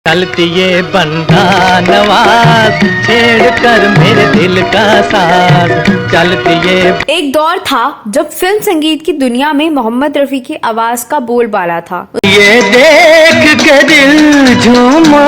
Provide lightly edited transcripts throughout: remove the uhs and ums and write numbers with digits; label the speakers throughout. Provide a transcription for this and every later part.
Speaker 1: चलती ये बंदा नवाज छेड़ कर मेरे दिल का साज चलती ये।
Speaker 2: एक दौर था जब फिल्म संगीत की दुनिया में मोहम्मद रफी की आवाज का बोलबाला था।
Speaker 1: ये देख के दिल झूमा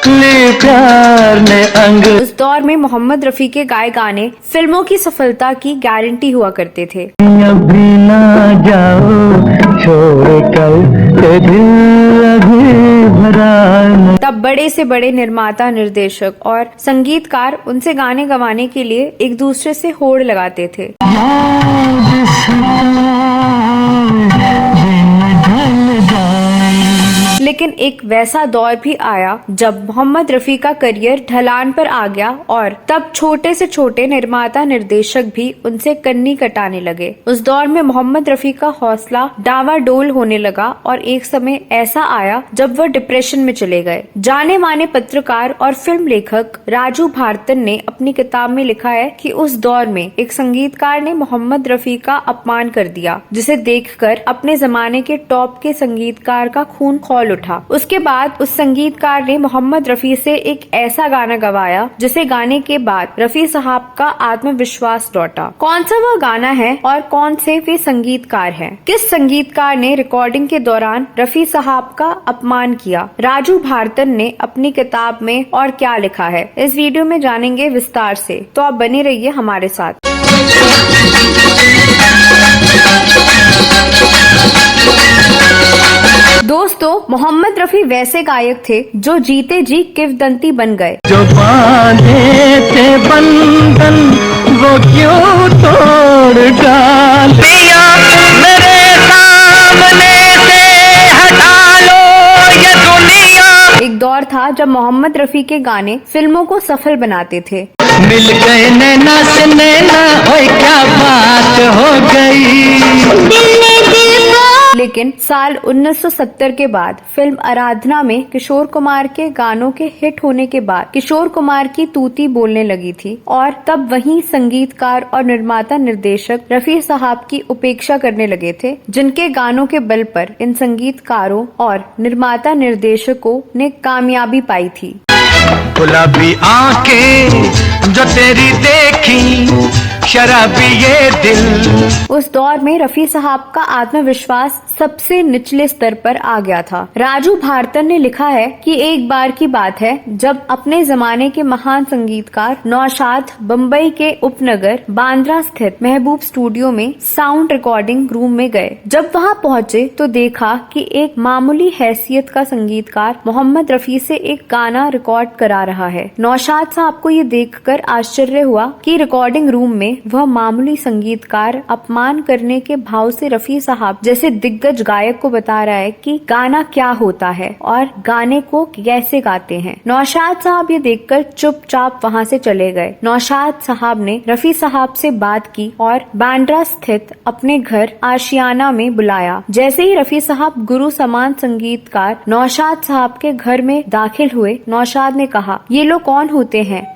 Speaker 1: ले प्यार ने अंग।
Speaker 2: उस दौर में मोहम्मद रफी के गाए गाने फिल्मों की सफलता की गारंटी हुआ करते थे।
Speaker 1: अभी ना जाओ छोड़ कर दिल अभी भरा।
Speaker 2: तब बड़े से बड़े निर्माता, निर्देशक और संगीतकार उनसे गाने गवाने के लिए एक दूसरे से होड़ लगाते थे। लेकिन एक वैसा दौर भी आया जब मोहम्मद रफी का करियर ढलान पर आ गया और तब छोटे से छोटे निर्माता, निर्देशक भी उनसे कन्नी कटाने लगे। उस दौर में मोहम्मद रफी का हौसला डावाडोल होने लगा और एक समय ऐसा आया जब वह डिप्रेशन में चले गए। जाने माने पत्रकार और फिल्म लेखक राजू भारतन ने अपनी किताब में लिखा है कि उस दौर में एक संगीतकार ने मोहम्मद रफी का अपमान कर दिया, जिसे देखकर अपने जमाने के टॉप के संगीतकार का खून खौल उठा। उसके बाद उस संगीतकार ने मोहम्मद रफी से एक ऐसा गाना गवाया जिसे गाने के बाद रफी साहब का आत्मविश्वास लौटा। कौन सा वह गाना है और कौन से वे संगीतकार हैं? किस संगीतकार ने रिकॉर्डिंग के दौरान रफी साहब का अपमान किया? राजू भारतन ने अपनी किताब में और क्या लिखा है, इस वीडियो में जानेंगे विस्तार से, तो आप बने रहिए हमारे साथ। दोस्तों, मोहम्मद रफी वैसे गायक थे जो जीते जी किंवदंती बन गए।
Speaker 1: जो बांधे थे बंधन वो क्यों तोड़ डाल दिया, मेरे सामने से हटा लो ये दुनिया।
Speaker 2: एक दौर था जब मोहम्मद रफी के गाने फिल्मों को सफल बनाते थे।
Speaker 1: मिल गए नैना से नैना, ओए क्या बात हो गई।
Speaker 2: लेकिन साल 1970 के बाद फिल्म आराधना में किशोर कुमार के गानों के हिट होने के बाद किशोर कुमार की तूती बोलने लगी थी और तब वहीं संगीतकार और निर्माता, निर्देशक रफी साहब की उपेक्षा करने लगे थे, जिनके गानों के बल पर इन संगीतकारों और निर्माता, निर्देशकों ने कामयाबी पाई थी।
Speaker 1: गुलाबी आंखें जो तेरी देखी, शराबी ये दिल।
Speaker 2: उस दौर में रफी साहब का आत्मविश्वास सबसे निचले स्तर पर आ गया था। राजू भारतन ने लिखा है कि एक बार की बात है जब अपने जमाने के महान संगीतकार नौशाद बम्बई के उपनगर बांद्रा स्थित महबूब स्टूडियो में साउंड रिकॉर्डिंग रूम में गए। जब वहां पहुंचे तो देखा कि एक मामूली हैसियत का संगीतकार मोहम्मद रफी से एक गाना रिकॉर्ड करा रहा है। नौशाद साहब को ये देखकर आश्चर्य हुआ कि रिकॉर्डिंग रूम में वह मामूली संगीतकार अपमान करने के भाव से रफी साहब जैसे दिग्गज गायक को बता रहा है कि गाना क्या होता है और गाने को कैसे गाते हैं। नौशाद साहब ये देखकर चुपचाप वहां से चले गए। नौशाद साहब ने रफी साहब से बात की और बांद्रा स्थित अपने घर आशियाना में बुलाया। जैसे ही रफी साहब गुरु समान संगीतकार नौशाद साहब के घर में दाखिल हुए, नौशाद ने कहा, ये लोग कौन होते हैं?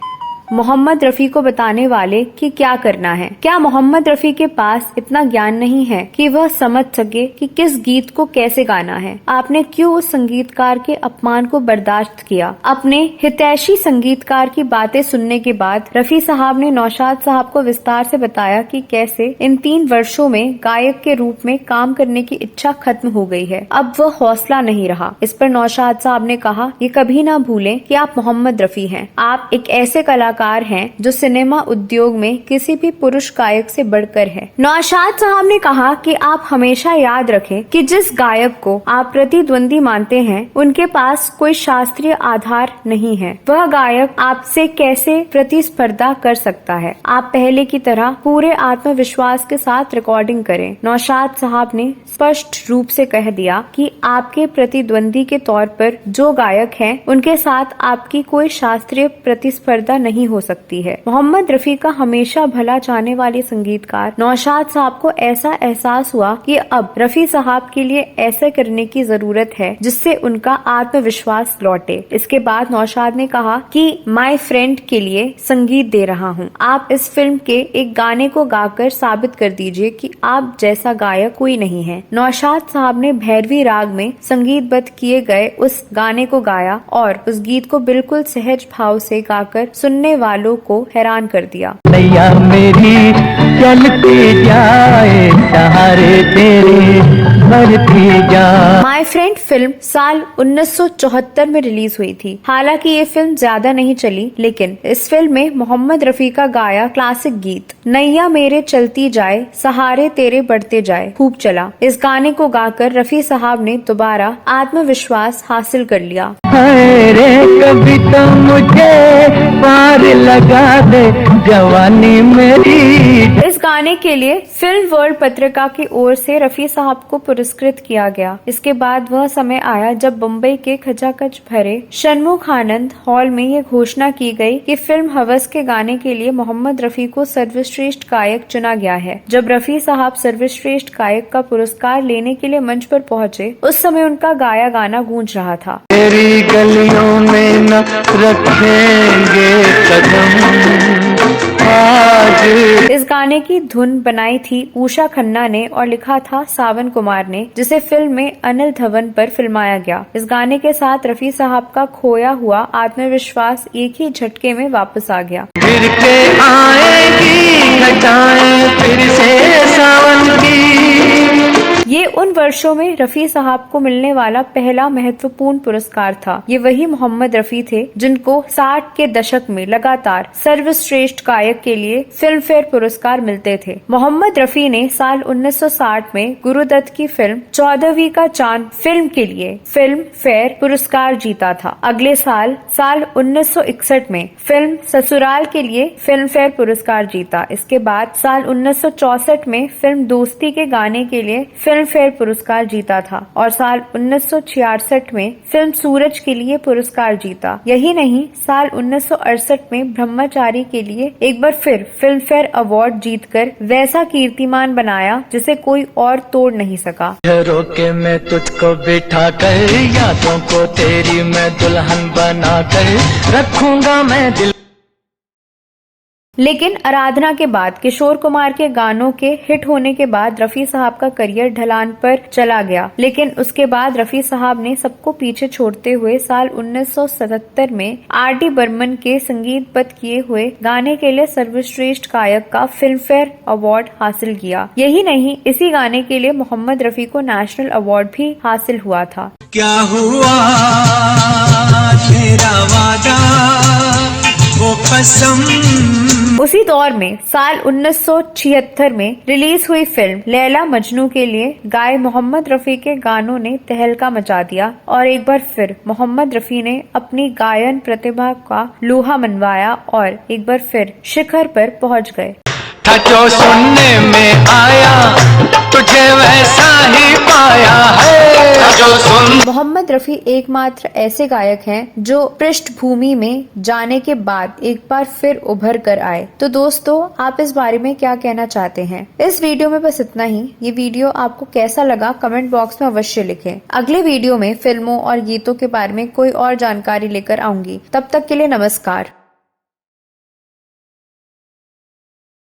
Speaker 2: मोहम्मद रफी को बताने वाले कि क्या करना है। क्या मोहम्मद रफी के पास इतना ज्ञान नहीं है कि वह समझ सके कि किस गीत को कैसे गाना है? आपने क्यों उस संगीतकार के अपमान को बर्दाश्त किया? अपने हितैषी संगीतकार की बातें सुनने के बाद रफी साहब ने नौशाद साहब को विस्तार से बताया कि कैसे इन 3 वर्षों में गायक के रूप में काम करने की इच्छा खत्म हो गई है। अब वह हौसला नहीं रहा। इस पर नौशाद साहब ने कहा, ये कभी ना भूलें कि आप मोहम्मद रफी हैं। आप एक ऐसे कलाकार हैं जो सिनेमा उद्योग में किसी भी पुरुष गायक से बढ़कर है। नौशाद साहब ने कहा कि आप हमेशा याद रखें कि जिस गायक को आप प्रतिद्वंदी मानते हैं उनके पास कोई शास्त्रीय आधार नहीं है। वह गायक आपसे कैसे प्रतिस्पर्धा कर सकता है? आप पहले की तरह पूरे आत्मविश्वास के साथ रिकॉर्डिंग करें। नौशाद साहब ने स्पष्ट रूप से कह दिया कि आपके प्रतिद्वंदी के तौर पर जो गायक हैं उनके साथ आपकी कोई शास्त्रीय प्रतिस्पर्धा नहीं हो सकती है। मोहम्मद रफी का हमेशा भला चाहने वाले संगीतकार नौशाद साहब को ऐसा एहसास हुआ कि अब रफी साहब के लिए ऐसे करने की जरूरत है जिससे उनका आत्मविश्वास लौटे। इसके बाद नौशाद ने कहा कि माय फ्रेंड के लिए संगीत दे रहा हूँ, आप इस फिल्म के एक गाने को गाकर साबित कर दीजिए कि आप जैसा गायक कोई नहीं है। नौशाद साहब ने भैरवी राग में संगीतबद्ध किए गए उस गाने को गाया और उस गीत को बिल्कुल सहज भाव से गाकर सुनने वालों को हैरान कर दिया।
Speaker 1: नैया मेरी चलती जाए, सहारे तेरे बढ़ती जाए।
Speaker 2: माय फ्रेंड फिल्म साल 1974 में रिलीज हुई थी। हालांकि ये फिल्म ज्यादा नहीं चली, लेकिन इस फिल्म में मोहम्मद रफी का गाया क्लासिक गीत नैया मेरे चलती जाए, सहारे तेरे बढ़ते जाए खूब चला। इस गाने को गाकर रफी साहब ने दोबारा आत्मविश्वास हासिल कर लिया।
Speaker 1: रे कभी तो मुझे पार लगा दे जवानी मेरी।
Speaker 2: इस गाने के लिए फिल्म वर्ल्ड पत्रिका की ओर से रफी साहब को पुरस्कृत किया गया। इसके बाद वह समय आया जब मुंबई के खचाखच भरे षणमुखानंद हॉल में ये घोषणा की गई कि फिल्म हवस के गाने के लिए मोहम्मद रफी को सर्वश्रेष्ठ गायक चुना गया है। जब रफी साहब सर्वश्रेष्ठ गायक का पुरस्कार लेने के लिए मंच पर पहुंचे, उस समय उनका गाया गाना गूंज रहा था।
Speaker 1: तेरी गलियों में न रखेंगे कदम आज।
Speaker 2: इस गाने की धुन बनाई थी उषा खन्ना ने और लिखा था सावन कुमार ने, जिसे फिल्म में अनिल धवन पर फिल्माया गया। इस गाने के साथ रफी साहब का खोया हुआ आत्मविश्वास एक ही झटके में वापस आ गया।
Speaker 1: फिर के आएगी घटाएं फिर से सावन की।
Speaker 2: ये उन वर्षों में रफी साहब को मिलने वाला पहला महत्वपूर्ण पुरस्कार था। ये वही मोहम्मद रफी थे जिनको 60 के दशक में लगातार सर्वश्रेष्ठ गायक के लिए फिल्म फेयर पुरस्कार मिलते थे। मोहम्मद रफी ने साल 1960 में गुरुदत्त की फिल्म 14वीं का चांद फिल्म के लिए फिल्म फेयर पुरस्कार जीता था। अगले साल 1961 में फिल्म ससुराल के लिए फिल्म फेयर पुरस्कार जीता। इसके बाद साल 1964 में फिल्म दोस्ती के गाने के लिए फिल्म फेयर पुरस्कार जीता था और साल 1966 में फिल्म सूरज के लिए पुरस्कार जीता। यही नहीं, साल 1968 में ब्रह्मचारी के लिए एक बार फिर फिल्म फेयर अवार्ड जीतकर वैसा कीर्तिमान बनाया जिसे कोई और तोड़ नहीं सका।
Speaker 1: घरों के मैं तुझको बिठा कर यादों को तेरी मैं दुल्हन बना कर रखूंगा मैं दिल।
Speaker 2: लेकिन आराधना के बाद किशोर कुमार के गानों के हिट होने के बाद रफी साहब का करियर ढलान पर चला गया। लेकिन उसके बाद रफी साहब ने सबको पीछे छोड़ते हुए साल 1977 में आर.डी. बर्मन के संगीतबद्ध किए हुए गाने के लिए सर्वश्रेष्ठ गायक का फिल्म फेयर अवार्ड हासिल किया। यही नहीं, इसी गाने के लिए मोहम्मद रफी को नेशनल अवार्ड भी हासिल हुआ था।
Speaker 3: क्या हुआ तेरा वादा वो कसम।
Speaker 2: उसी दौर में साल 1976 में रिलीज हुई फिल्म लैला मजनू के लिए गाए मोहम्मद रफी के गानों ने तहलका मचा दिया और एक बार फिर मोहम्मद रफी ने अपनी गायन प्रतिभा का लोहा मनवाया और एक बार फिर शिखर पर पहुंच गए।
Speaker 1: था जो सुनने में आया तुझे वैसा ही पाया है जो सुन।
Speaker 2: मोहम्मद रफी एकमात्र ऐसे गायक हैं जो पृष्ठभूमि में जाने के बाद एक बार फिर उभर कर आए। तो दोस्तों, आप इस बारे में क्या कहना चाहते हैं? इस वीडियो में बस इतना ही। ये वीडियो आपको कैसा लगा कमेंट बॉक्स में अवश्य लिखें। अगले वीडियो में फिल्मों और गीतों के बारे में कोई और जानकारी लेकर आऊंगी। तब तक के लिए नमस्कार।